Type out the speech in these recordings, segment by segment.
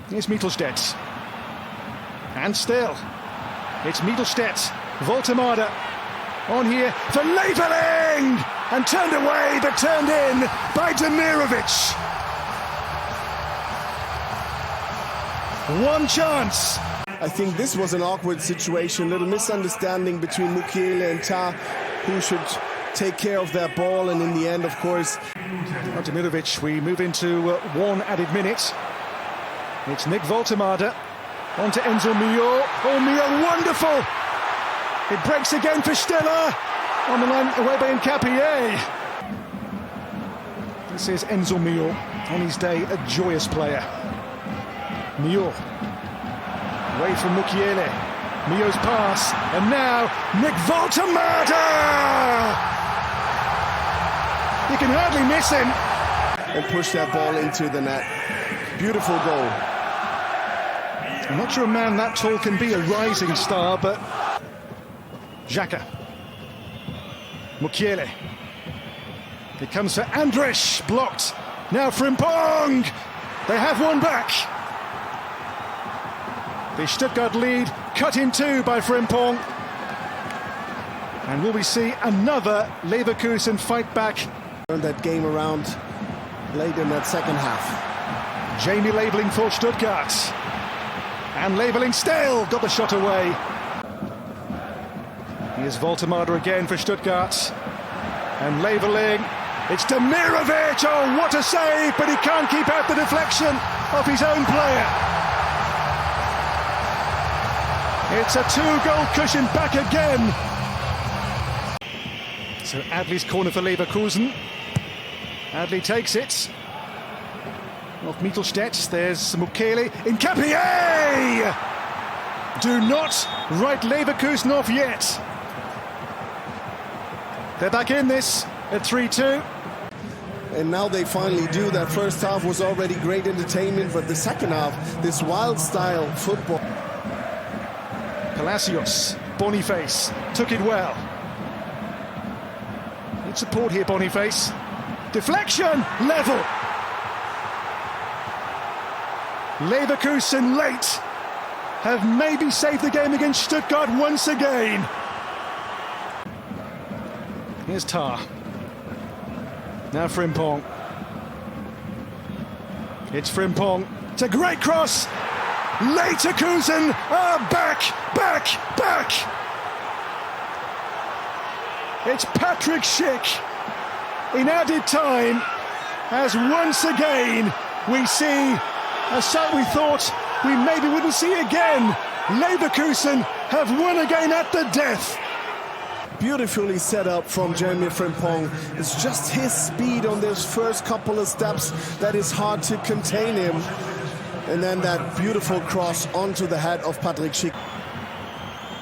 Here's Mittelstädt. And still, it's Mittelstädt. Voltemade on here for Leveling! And turned away, but turned in by Demirovic. One chance. I think this was an awkward situation, little misunderstanding between Mukiele and Ta, who should take care of that ball, and in the end, of course... Demirovic, we move into one added minute. It's Nick Voltemade, on to Enzo Mio. Oh, Mio, wonderful! It breaks again for Stiller, on the line away by Nkapie. This is Enzo Mio, on his day a joyous player. Mio, away from Mukiele. Mio's pass, and now Nick Voltemade! You can hardly miss him. And push that ball into the net. Beautiful goal. I'm not sure a man that tall can be a rising star, but... Xhaka. Mukiele. It comes for Andrich, blocked. Now Frimpong! They have one back. The Stuttgart lead cut in two by Frimpong. And will we see another Leverkusen fight back? Turned that game around late in that second half. Jamie Leveling for Stuttgart. And Leveling still got the shot away. Here's Voltemade again for Stuttgart. And Leveling. It's Demirovic! Oh, what a save! But he can't keep out the deflection of his own player. It's a two-goal cushion back again. So Adley's corner for Leverkusen. Adley takes it. Off Mittelstädt, there's Mukiele. Nkapie! Do not write Leverkusen off yet. They're back in this at 3-2. And now they finally do. That first half was already great entertainment, but the second half, this wild style football. Palacios, Boniface, took it well. Need support here, Boniface. Deflection, level. Leverkusen late have maybe saved the game against Stuttgart once again. Here's Tar. Now Frimpong. It's Frimpong. It's a great cross. Leverkusen are back. It's Patrick Schick in added time, as once again we see a sight we thought we maybe wouldn't see again. Leverkusen have won again at the death. Beautifully set up from Jeremy Frimpong. It's just his speed on those first couple of steps that is hard to contain him. And then that beautiful cross onto the head of Patrick Schick.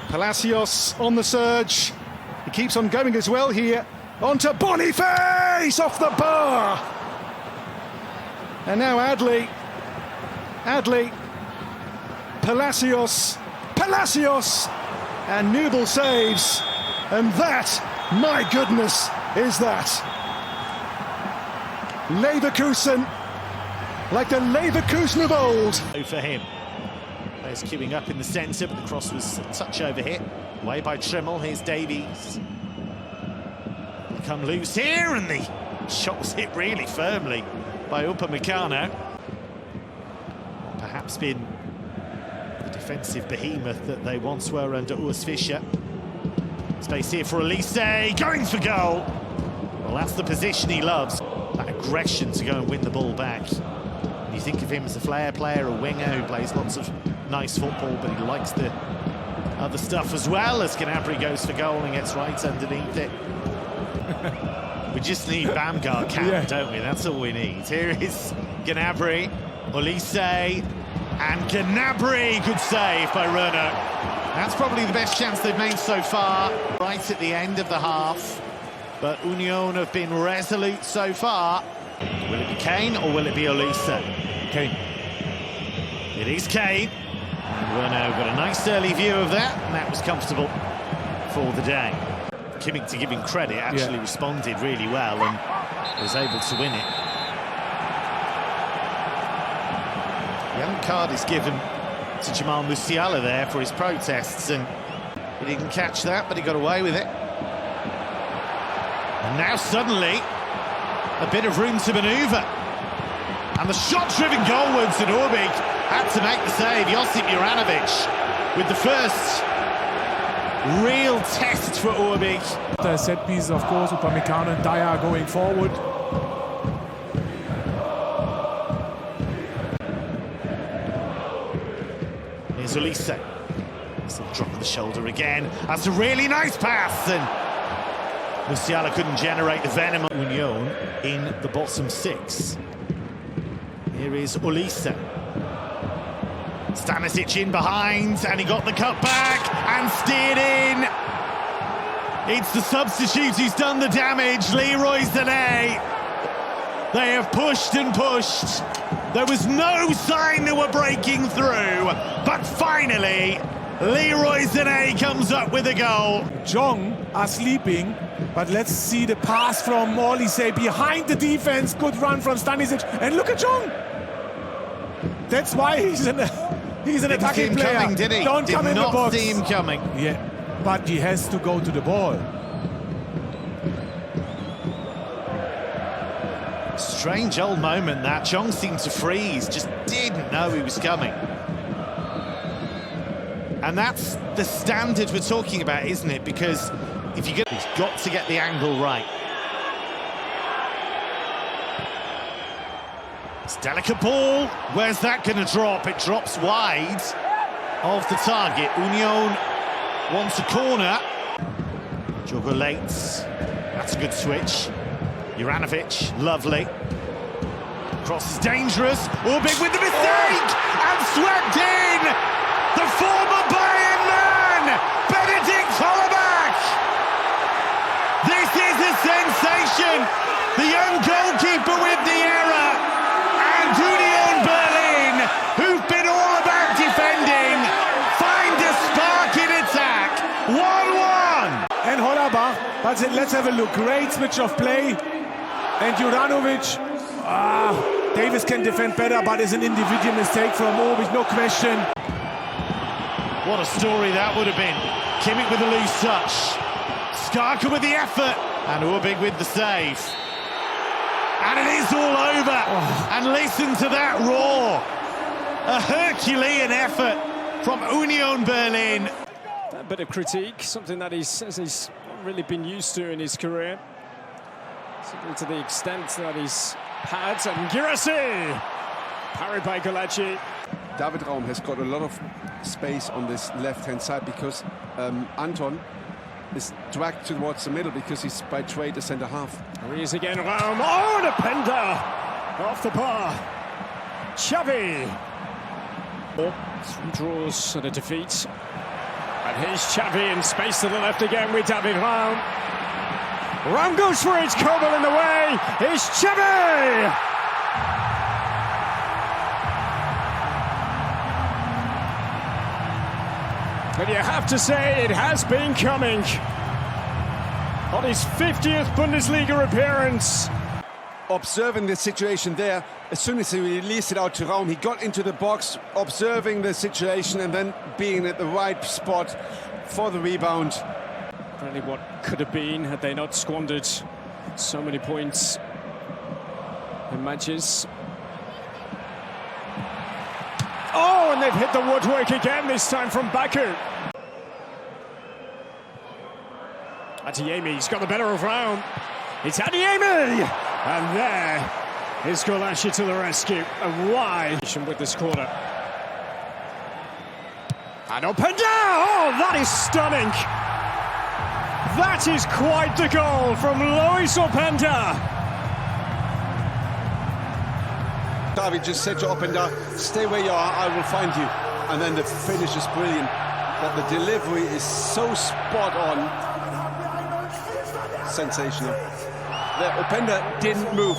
Palacios on the surge. He keeps on going as well here. Onto Boniface off the bar. And now Adley. Palacios. And Nubel saves. And that, my goodness, is that. Leverkusen, like the Leverkusen of old. For him. Players queuing up in the centre, but the cross was a touch over hit. Away by Trimmel, here's Davies. Come loose here, and the shot was hit really firmly by Upamecano. Perhaps been the defensive behemoth that they once were under Urs Fischer. Space here for Elise, going for goal. Well, that's the position he loves. That aggression to go and win the ball back. You think of him as a flair player, a winger who plays lots of nice football, but he likes the other stuff as well, as Gnabry goes for goal and gets right underneath it. We just need Bamgar Camp, don't we? That's all we need. Here is Gnabry, Olise, and Gnabry. Good save by Renault. That's probably the best chance they've made so far, right at the end of the half. But Union have been resolute so far. Will it be Kane or will it be Olise? Kane. It is Kane. And Renault got a nice early view of that, and that was comfortable for the day. Kimmich, to give him credit, actually responded really well and was able to win it. Yellow card is given to Jamal Musiala there for his protests, and he didn't catch that, but he got away with it. And now suddenly, a bit of room to manoeuvre. And the shot-driven goalwards, and Urbig had to make the save. Josip Juranovic with the first real test for Urbig. The set piece, of course, Upamecano and Dyer going forward. Here's Olise. Still drop of the shoulder again. That's a really nice pass, and Musiala couldn't generate the venom. Union in the bottom six. Here is Olise. Stanisic in behind, and he got the cut back and steered in. It's the substitute who's done the damage, Leroy Sané. They have pushed and pushed. There was no sign they were breaking through, but finally, Leroy Sané comes up with a goal. Jong are sleeping, but let's see the pass from Olise behind the defense. Good run from Stanisic, and look at Jong. That's why he's an attacking player. Coming, did he? Don't come in the box. Did not see him coming. Yeah, but he has to go to the ball. Strange old moment that. Jong seemed to freeze, just didn't know he was coming. And that's the standard we're talking about, isn't it? Because if you he's got to get the angle right. It's a delicate ball. Where's that going to drop? It drops wide of the target. Union wants a corner. Jogo late. That's a good switch. Juranovic, lovely. Cross is dangerous. Urbig with the mistake and swept in. The former Bayern man, Benedikt Hollerbach. This is a sensation. The young goalkeeper with the error, and Union Berlin, who've been all about defending, find a spark in attack. 1-1. And Hollerbach, but let's have a look. Great switch of play. And Juranovic, Davis can defend better, but it's an individual mistake from Urbig, no question. What a story that would have been. Kimmich with a loose touch. Skarka with the effort. And Urbig with the save. And it is all over. And listen to that roar. A Herculean effort from Union Berlin. A bit of critique, something that he's not really been used to in his career. Simply to the extent that he's had. And Girassi! Parried by Golaci. David Raum has got a lot of space on this left-hand side because Anton is dragged towards the middle because he's by trade a centre-half. Here he is again, Raum. Oh, and a Pender! Off the bar. Xavi. 3 draws and a defeat. And here's Xavi in space to the left again with David Raum. Raum goes for it, Kobel in the way. Here's Xavi! But you have to say it has been coming. On his 50th Bundesliga appearance. Observing the situation there, as soon as he released it out to Raum, he got into the box, observing the situation and then being at the right spot for the rebound. Apparently what could have been had they not squandered so many points in matches. Oh, and they've hit the woodwork again, this time from Baku. Adeyemi's got the better of Raum. It's Adeyemi! And there is Golaci to the rescue. And why? With this corner. And Openda! Oh, that is stunning! That is quite the goal from Lois Openda. David just said to Openda, stay where you are, I will find you. And then the finish is brilliant. But the delivery is so spot on. Sensational. Openda didn't move.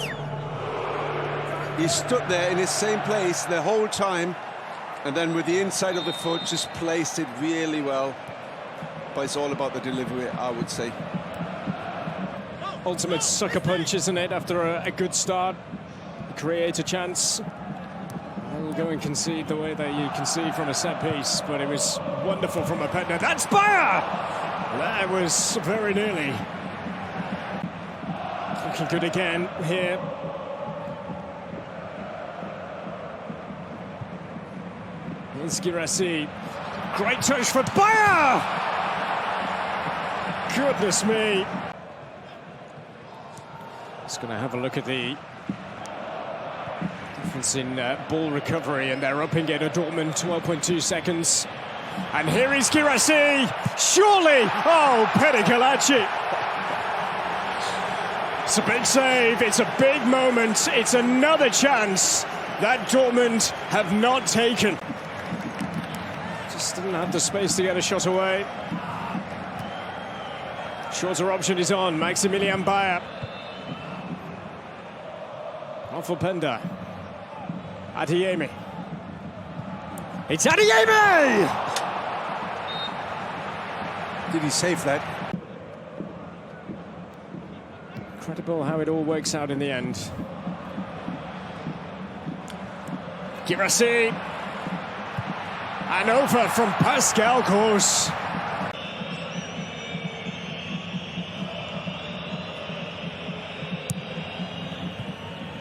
He stood there in his same place the whole time, and then with the inside of the foot just placed it really well. But it's all about the delivery, I would say. Ultimate sucker punch, isn't it, after a good start? Create a chance. They'll go and concede the way they concede from a set piece, but it was wonderful from Openda. That's Bayern! That was very nearly. Looking good again here. Here's Girassi. Great touch for Bayern! Goodness me. Just going to have a look at the difference in ball recovery, and they're upping it at Dortmund, 12.2 seconds. And here is Girassi. Surely! Oh, Pedigalacci. It's a big save. It's a big moment. It's another chance that Dortmund have not taken. Just didn't have the space to get a shot away. Shorter option is on. Maximilian Bayer. Off Openda. Adeyemi. It's Adeyemi! Did he save that? Incredible how it all works out in the end. Girassi. And over from Pascal Gross.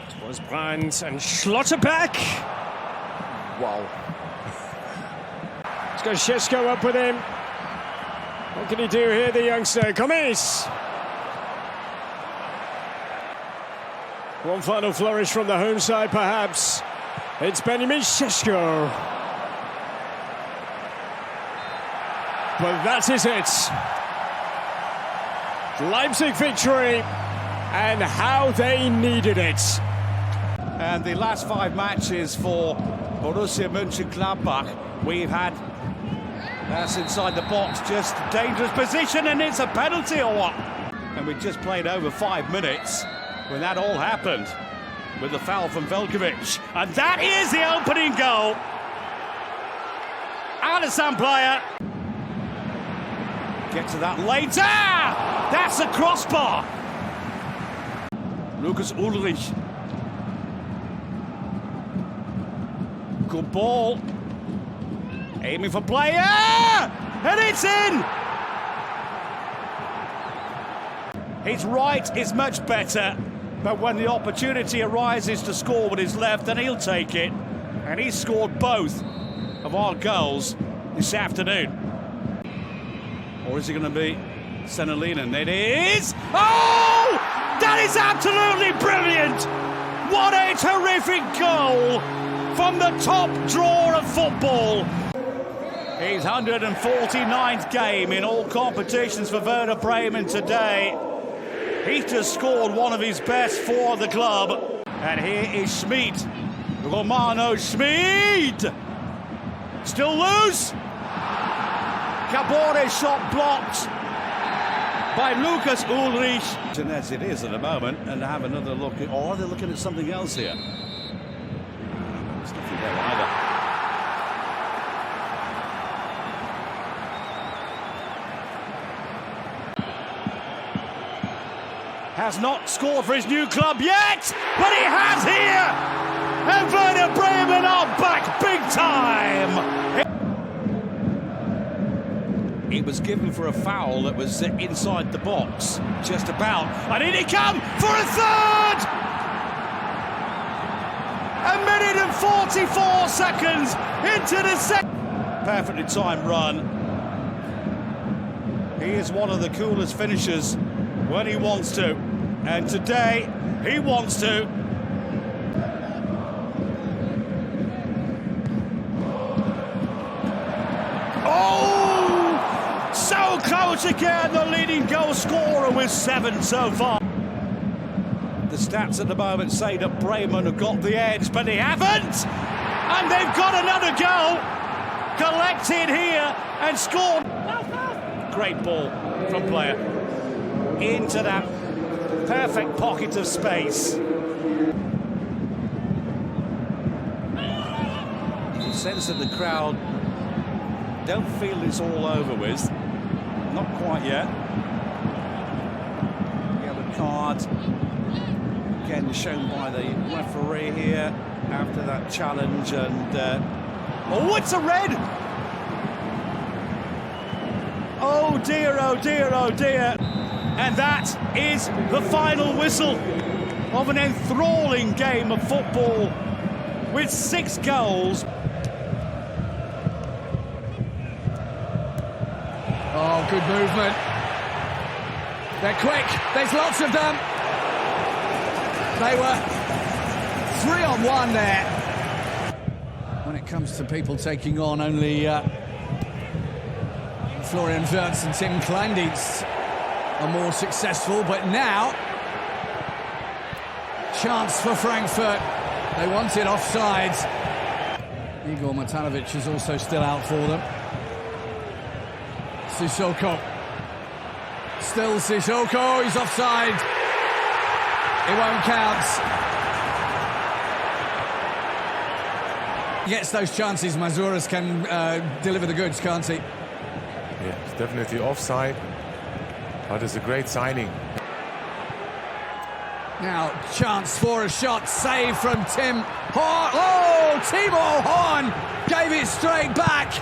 It was Brandt and Schlotterbeck. Wow. Let's go Šeško up with him. What can he do here, the youngster? Gomes. One final flourish from the home side, perhaps. It's Benjamin Šeško. But that is it. Leipzig victory, and how they needed it. And the last 5 matches for Borussia Mönchengladbach, we've had that's inside the box, just dangerous position, and it's a penalty or what? And we just played over 5 minutes when that all happened with the foul from Veljkovic. And that is the opening goal. Alisson player. Get to that later. That's a crossbar. Lucas Ulrich. Good ball. Aiming for player. And it's in. His right is much better, but when the opportunity arises to score with his left, then he'll take it. And he's scored both of our goals this afternoon. Or is it going to be Senelinen? It is! Oh! That is absolutely brilliant! What a terrific goal from the top drawer of football. His 149th game in all competitions for Werder Bremen today. He's just scored one of his best for the club. And here is Schmid. Romano Schmid! Still loose. Cabore's shot blocked by Lucas Ulrich. And as it is at the moment, and have another look at, or are they looking at something else here? There's nothing there either. Has not scored for his new club yet, but he has here! And Werder Bremen are back big time! It was given for a foul that was inside the box, just about. And in he come for a third! 1 minute and 44 seconds into the second. Perfectly timed run. He is one of the coolest finishers when he wants to. And today, he wants to. So close again, the leading goal scorer with 7 so far. The stats at the moment say that Bremen have got the edge, but they haven't! And they've got another goal collected here and scored. Great ball from player into that perfect pocket of space. You can sense that the crowd don't feel it's all over with. Not quite yet. Yellow card. Again shown by the referee here. after that challenge, and oh, it's a red! Oh dear, oh dear, oh dear. And that is the final whistle of an enthralling game of football with 6 goals. Oh, good movement. They're quick. There's lots of them. They were 3-on-1 there. When it comes to people taking on only Florian Wirtz and Tim Kleindienst are more successful, but now chance for Frankfurt. They want it offside. Igor Matanovic is also still out for them. Sissoko. Still Sissoko, he's offside. It won't count. He gets those chances, Mazouras can deliver the goods, can't he? Yeah, it's definitely offside, but it's a great signing. Now, chance for a shot, save from Tim Horn. Oh, Timo Horn gave it straight back.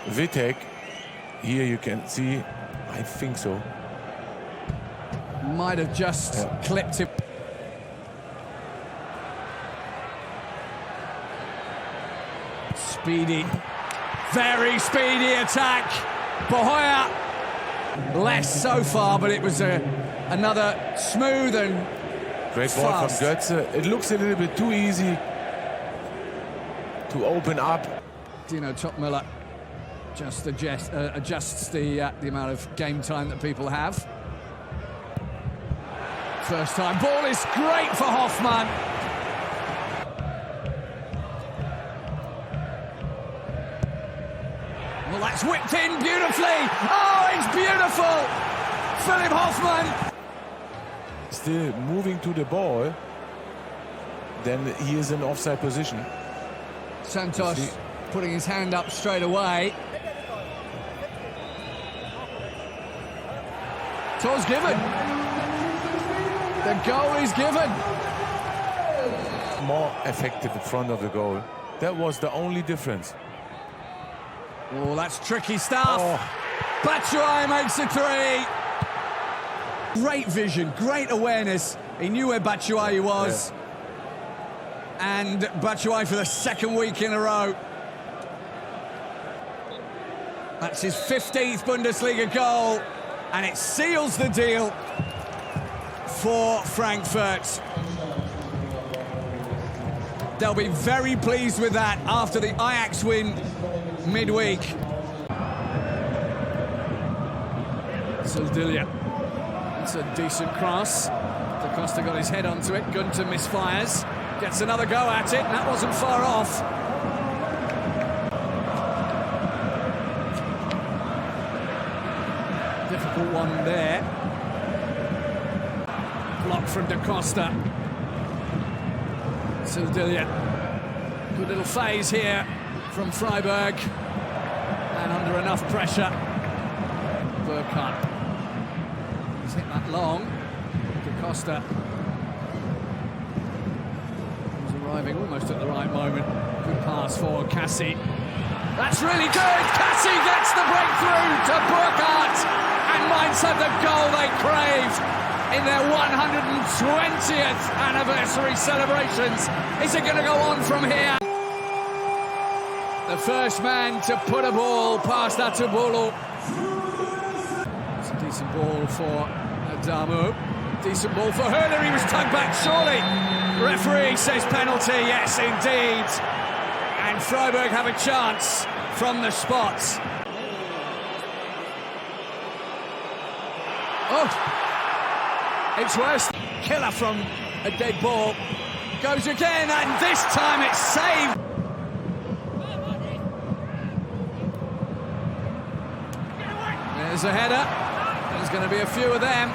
Vitek, here you can see, I think so. Might have just clipped him. Speedy, very speedy attack. Bohoya, less so far, but it was another smooth and great ball from Götze. It looks a little bit too easy to open up. Dino Topmüller just adjusts the amount of game time that people have. First time ball is great for Hoffmann. Well, that's whipped in beautifully. Oh, it's beautiful. Philipp Hoffmann. Still moving to the ball, then he is in offside position. Santos putting his hand up straight away. Tour's given. The goal is given. More effective in front of the goal. That was the only difference. Oh, that's tricky stuff. Oh. Batshuayi makes it 3. Great vision, great awareness. He knew where Batshuayi was. Yeah. And Batshuayi for the 2nd week in a row. That's his 15th Bundesliga goal, and it seals the deal for Frankfurt. They'll be very pleased with that after the Ajax win midweek. Sildilia. It's a decent cross. Da Costa got his head onto it. Gunter misfires. Gets another go at it. That wasn't far off. Difficult one there. Block from Da Costa. Sildilia. Good little phase here from Freiburg. And under enough pressure. Burkhardt. He's hit that long. Da Costa. He's arriving almost at the right moment. Good pass for Cassie. That's really good. Cassie gets the breakthrough to Burkhardt. And Mainz have the goal they craved in their 120th anniversary celebrations. Is it going to go on from here? The first man to put a ball past Atubulu. It's a decent ball for Adamu. Decent ball for Herder. He was tugged back, surely. Referee says penalty. Yes, indeed. And Freiburg have a chance from the spot. Oh, it's worse. Killer from a dead ball. Goes again, and this time it's saved. There's a header. There's going to be a few of them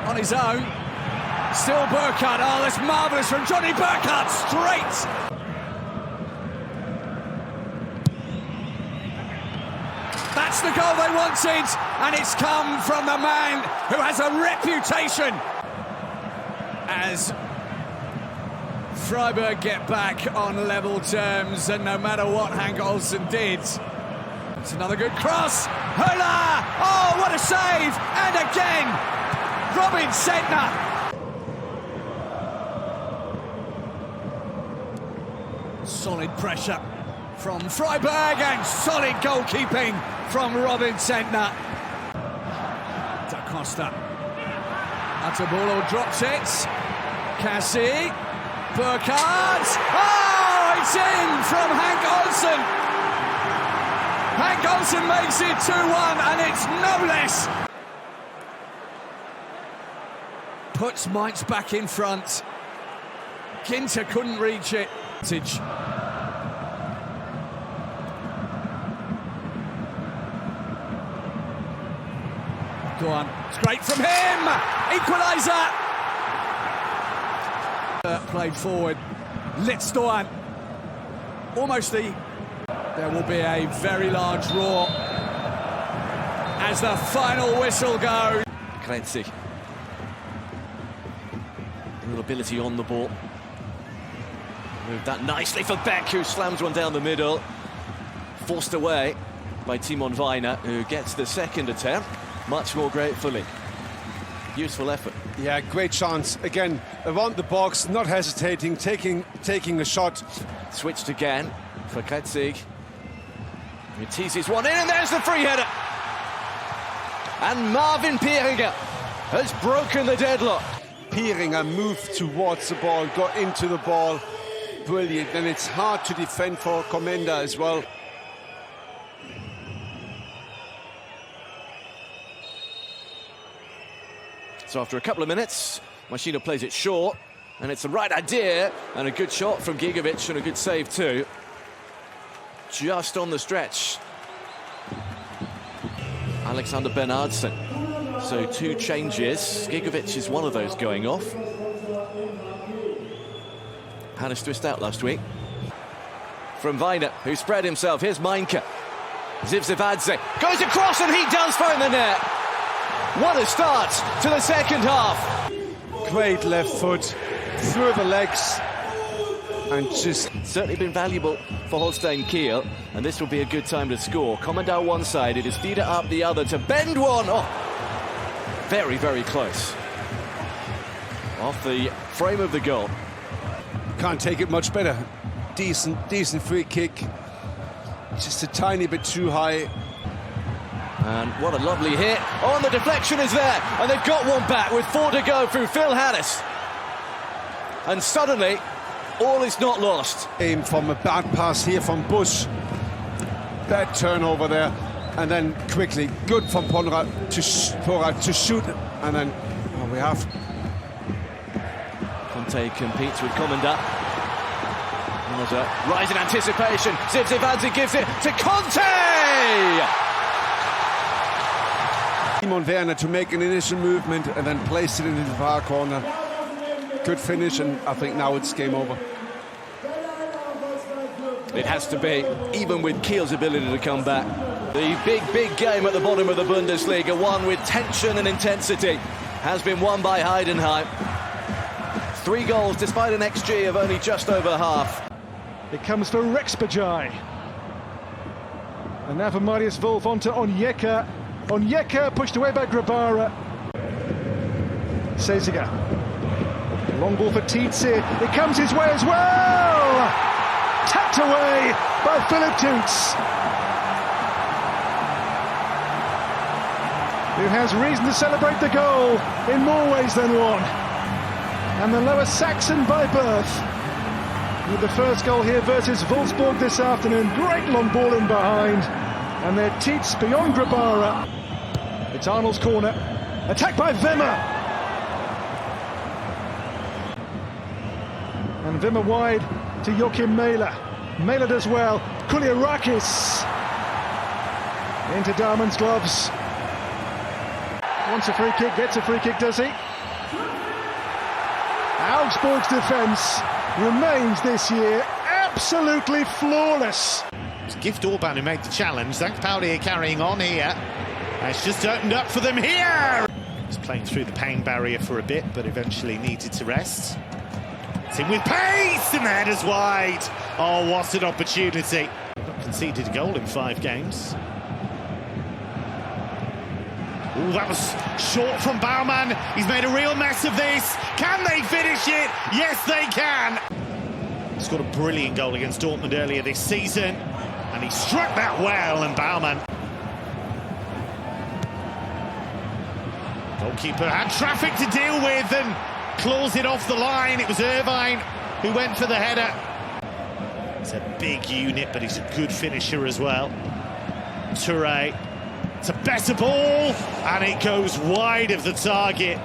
on his own. Still Burkhardt. Oh, that's marvellous from Johnny Burkhardt. Straight. That's the goal they wanted, and it's come from the man who has a reputation as Freiburg get back on level terms, and no matter what Hank Olsen did. It's another good cross. Hola! Oh, what a save! And again, Robin Sentner. Solid pressure from Freiburg and solid goalkeeping from Robin Sentner. Da Costa. Atabolo drops it. Cassie. Burkhardt. Oh, it's in from Hank Olsen. Hank Olsen makes it 2-1, and it's no less. Puts Mainz back in front. Ginter couldn't reach it. Go on, it's great from him! Equaliser! Played forward, Litstoan. Almost the... There will be a very large roar as the final whistle goes. Klentzig. A little ability on the ball. Moved that nicely for Beck, who slams one down the middle. Forced away by Timon Weiner, who gets the second attempt much more gratefully. Useful effort. Yeah, great chance. Again, around the box, not hesitating, taking a shot. Switched again for Klentzig. He teases one in, and there's the free header. And Marvin Pieringer has broken the deadlock. Pieringer moved towards the ball, got into the ball. Brilliant, and it's hard to defend for Komenda as well. So after a couple of minutes, Machina plays it short, and it's the right idea, and a good shot from Gigovic, and a good save too. Just on the stretch. Alexander Bernardsen. So 2 changes. Gigovic is one of those going off. Hannes twist out last week. From Weiner, who spread himself. Here's Meinke. Zivzivadze goes across, and he does find the net. What a start to the second half. Great left foot, through the legs, and just... Certainly been valuable for Holstein Kiel, and this will be a good time to score. Komenda one side, it is Dieter up the other to bend one. Oh, very, very close. Off the frame of the goal. Can't take it much better. Decent free kick. Just a tiny bit too high. And what a lovely hit. Oh, and the deflection is there. And they've got one back with 4 to go through Phil Hannes. And suddenly, all is not lost. Aim from a bad pass here from Busch. Bad turnover there. And then quickly, good from Porat to shoot. And then we have... Conte competes with Komenda. Rise in anticipation. Zivzivadze gives it to Conte! Timon Werner to make an initial movement and then place it into the far corner. Good finish, and I think now it's game over. It has to be, even with Kiel's ability to come back. The big game at the bottom of the Bundesliga, one with tension and intensity, has been won by Heidenheim. 3 goals despite an XG of only just over half. It comes for Rexbajai. And now for Marius Wolf onto Onyeka. Onyeka pushed away by Grabara. Seziger. Long ball for Tietze. It comes his way as well! Tapped away by Philip Toots, who has reason to celebrate the goal in more ways than one. And the Lower Saxon by birth, with the first goal here versus Wolfsburg this afternoon. Great long ball in behind, and they're Tietz beyond Grabara. It's Arnold's corner, attacked by Wimmer. And Wimmer wide to Joachim Mähler. Mähler does well. Kouliarakis into Darman's gloves. Wants a free kick, gets a free kick, does he? Augsburg's defence remains this year absolutely flawless. It's Gift Orban who made the challenge. Thanks, Pauli carrying on here. It's just opened up for them here. He's playing through the pain barrier for a bit, but eventually needed to rest. It's in with pace, and the header's wide. Oh, what an opportunity. Not conceded a goal in 5 games. Oh, that was short from Baumann. He's made a real mess of this. Can they finish it? Yes, they can. He's got a brilliant goal against Dortmund earlier this season, and he struck that well, and Baumann. Goalkeeper had traffic to deal with and claws it off the line. It was Irvine who went for the header. He's a big unit, but he's a good finisher as well. Touré. It's a better ball, and it goes wide of the target.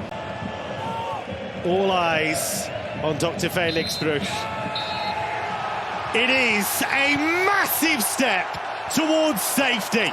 All eyes on Dr. Felix Bruch. It is a massive step towards safety.